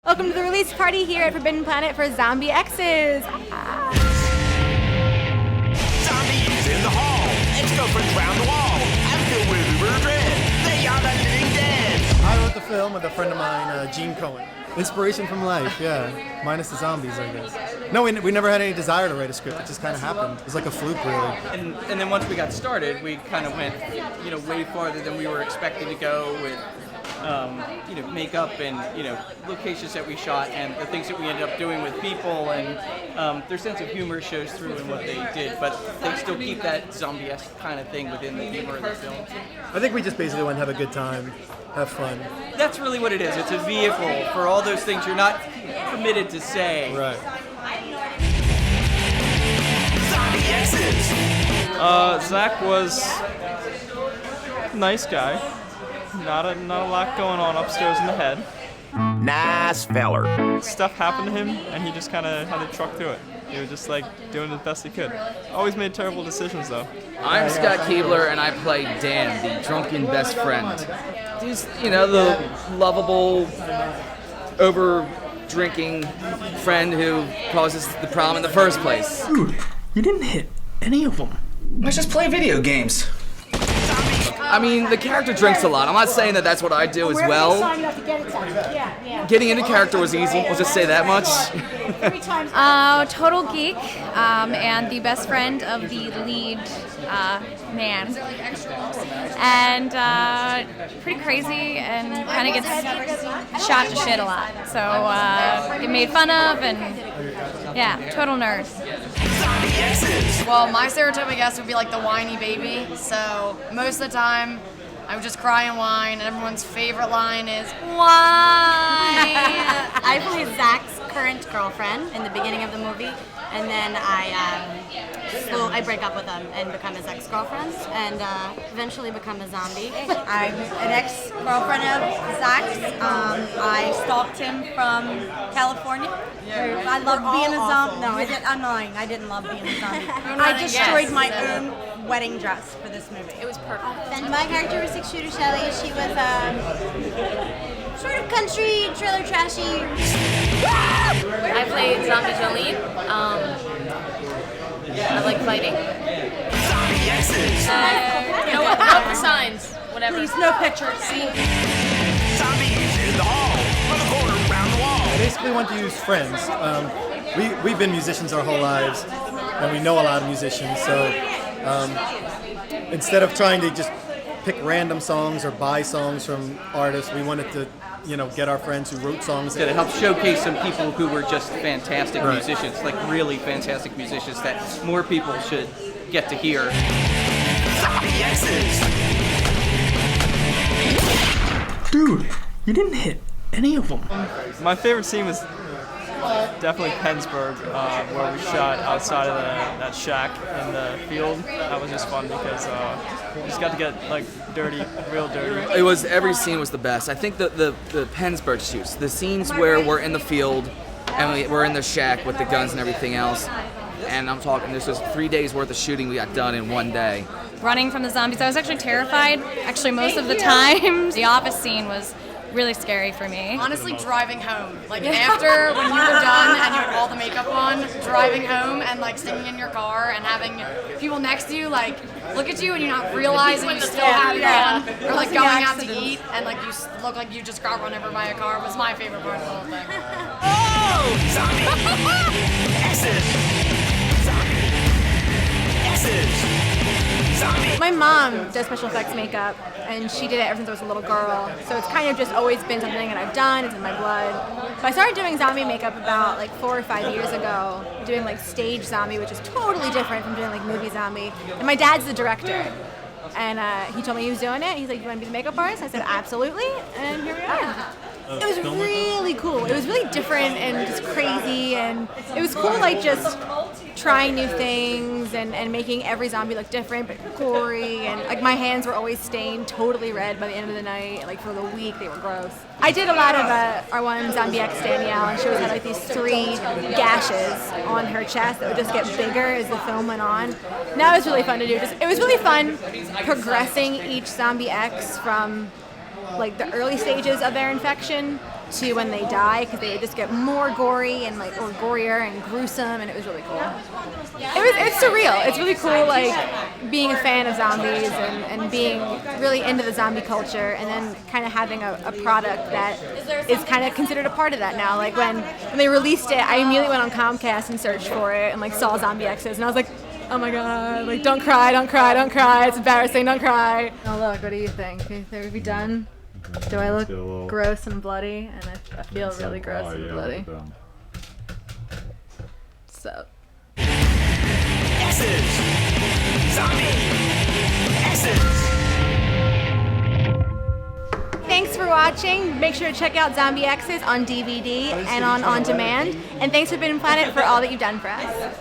Welcome to the release party here at Forbidden Planet for Zombie Exs. Zombies in the hall, ex-girlfriends round the wall. I'm filled with uber dread. They are the living dead. I wrote the film with a friend of mine, Gene Cohen. Inspiration from life, yeah. Minus the zombies, I guess. No, we never had any desire to write a script. It just kind of happened. It was like a fluke, really. And then once we got started, we kind of went, way farther than we were expecting to go with, makeup and, locations that we shot and the things that we ended up doing with people, and their sense of humor shows through in what they did, but they still keep that zombie-esque kind of thing within the humor of the film. I think we just basically want to have a good time, have fun. That's really what it is. It's a vehicle for all those things you're not permitted to say. Right. Zombie Exs. Zach was a nice guy. Not a lot going on upstairs in the head. Nice feller. Stuff happened to him, and he just kind of had to truck through it. He was just doing the best he could. Always made terrible decisions though. I'm Scott Keebler, and I play Dan, the drunken best friend. He's, the lovable, over-drinking friend who causes the problem in the first place. Dude, you didn't hit any of them. Let's just play video games. I mean, the character drinks a lot. I'm not saying that that's what I do as well. Getting into character was easy. We'll just say that much. Total geek, and the best friend of the lead man. And pretty crazy and kind of gets shot to shit a lot. So get made fun of and, yeah, total nerd. Well, my stereotypical guest would be like the whiny baby. So most of the time, I would just cry and whine, and everyone's favorite line is, "Why?" I play Zach's current girlfriend in the beginning of the movie, and then I break up with him and become his ex-girlfriend, and eventually become a zombie. I'm an ex-girlfriend of Zach's. I stalked him from California. I loved being a zombie. No, I'm lying. I didn't love being a zombie. I destroyed my own wedding dress for this movie. It was perfect. And my character was Six-Shooter Shelley. She was sort of country, trailer trashy. I played Zombie Jolene. I like fighting. Zombie Exs. You know what? Nope, the signs. Whatever. Please, no pictures. See? Zombies in the hall, on the corner, round the wall. I basically want to use friends. We've been musicians our whole lives, and we know a lot of musicians, so instead of trying to just pick random songs or buy songs from artists, we wanted to get our friends who wrote songs. It helped showcase some people who were just fantastic musicians, really fantastic musicians that more people should get to hear. Zombie Exs. Dude, you didn't hit any of them. My favorite scene was definitely Pennsburg, where we shot outside of that shack in the field. That was just fun because we just got to get dirty, real dirty. It was, every scene was the best. I think the Pennsburg shoots, the scenes where we're in the field and we're in the shack with the guns and everything else, and I'm talking, this was 3 days worth of shooting we got done in one day. Running from the zombies, I was actually terrified, most of the time. The office scene was really scary for me. Honestly, driving home. After, when you were done and you had all the makeup on, driving home and sitting in your car and having people next to you look at you and you're not realizing you still have it on, or going out to eat and you look like you just got run over by a car was my favorite part of the whole thing. Oh! Zombie Exs. Zombie Exs. Zombie. My mom does special effects makeup, and she did it ever since I was a little girl. So it's kind of just always been something that I've done. It's in my blood. So I started doing zombie makeup about 4 or 5 years ago, doing stage zombie, which is totally different from doing movie zombie. And my dad's the director, and he told me he was doing it. He's like, "You want to be the makeup artist?" I said, "Absolutely," and here we are. It was really cool. It was really different and just crazy, and it was cool just trying new things and making every zombie look different but gory, and my hands were always stained totally red by the end of the night. For the week they were gross. I did a lot of our one Zombie Ex Danielle, and she always had these 3 gashes on her chest that would just get bigger as the film went on. And that was really fun to do. It was really fun progressing each Zombie X from the early stages of their infection to when they die, because they would just get more gory and like or gorier and gruesome, and it was really cool. It's surreal. It's really cool, like being a fan of zombies and being really into the zombie culture, and then kind of having a product that is kind of considered a part of that now. Like when they released it, I immediately went on Comcast and searched for it and like saw Zombie Exs, and I was like, oh my god, like don't cry, don't cry, don't cry. It's embarrassing, don't cry. Oh look, what do you think? Are we done? Do I look gross and bloody? And I feel really gross and bloody. So. Exes! Zombie Exes! Thanks for watching. Make sure to check out Zombie Exs on DVD and on demand. And thanks for Forbidden Planet for all that you've done for us.